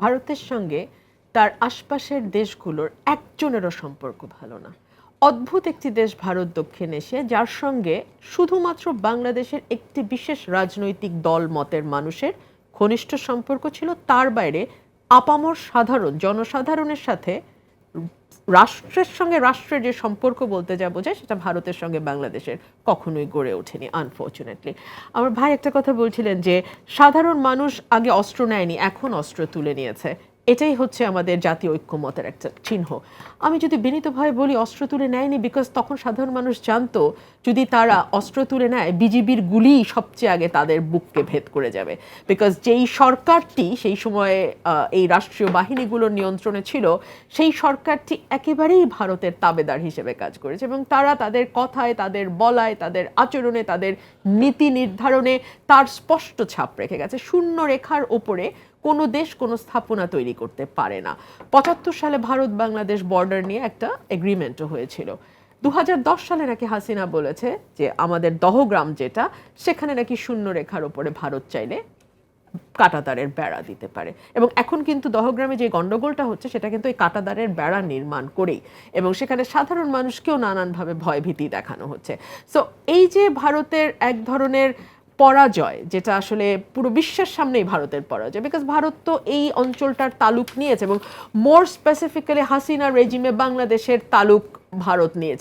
ভারতের সঙ্গে তার আশপাশের দেশগুলোর একজনেরও সম্পর্ক ভালো না। অদ্ভুত একটি দেশ ভারত, দক্ষিণ এশিয়া, যার সঙ্গে শুধুমাত্র বাংলাদেশের একটি বিশেষ রাজনৈতিক দল মতের মানুষের ঘনিষ্ঠ সম্পর্ক ছিল। তার বাইরে আপামর সাধারণ জনসাধারণের সাথে রাষ্ট্রের সঙ্গে রাষ্ট্রের যে সম্পর্ক বলতে যা বোঝায়, সেটা ভারতের সঙ্গে বাংলাদেশের কখনোই গড়ে ওঠেনি, আনফর্চুনেটলি। আমার ভাই একটা কথা বলছিলেন যে সাধারণ মানুষ আগে অস্ত্র নেয়নি, এখন অস্ত্র তুলে নিয়েছে। এটাই হচ্ছে আমাদের জাতীয় ঐক্যমতের একটা চিহ্ন। আমি যদি বিনীতভাবে বলি, অস্ত্র তুলে নেয়নি বিকজ তখন সাধারণ মানুষ জানতো যদি তারা অস্ত্র তুলে নেয়, বিজিবির গুলি সবচেয়ে আগে তাদের বুককে ভেদ করে যাবে। বিকজ যেই সরকারটি সেই সময়ে এই রাষ্ট্রীয় বাহিনীগুলোর নিয়ন্ত্রণে ছিল, সেই সরকারটি একেবারেই ভারতের তাবেদার হিসেবে কাজ করেছে এবং তারা তাদের কথায়, তাদের বলায়, তাদের আচরণে, তাদের নীতি নির্ধারণে তার স্পষ্ট ছাপ রেখে গেছে। শূন্য রেখার ওপরে কোনো দেশ কোনো স্থাপনা তৈরি করতে পারে না। ৭৫ সালে ভারত বাংলাদেশ বর্ডার নিয়ে একটা এগ্রিমেন্টও হয়েছিল। ২০১০ সালে নাকি হাসিনা বলেছে যে আমাদের দহগ্রাম যেটা, সেখানে নাকি শূন্য রেখার ওপরে ভারত চাইলে কাঁটাতারের বেড়া দিতে পারে। এবং এখন কিন্তু দহগ্রামে যে গন্ডগোলটা হচ্ছে, সেটা কিন্তু এই কাঁটাতারের বেড়া নির্মাণ করেই, এবং সেখানে সাধারণ মানুষকেও নানানভাবে ভয়ভীতি দেখানো হচ্ছে। সো এই যে ভারতের এক ধরনের পরাজয়, যেটা আসলে পুরো বিশ্বের সামনেই ভারতের পরাজয়, বিকজ ভারত তো এই অঞ্চলটার তালুক নিয়েছে এবং মোর স্পেসিফিক্যালি হাসিনা রেজিমে বাংলাদেশের তালুক ভারত নিয়েছে।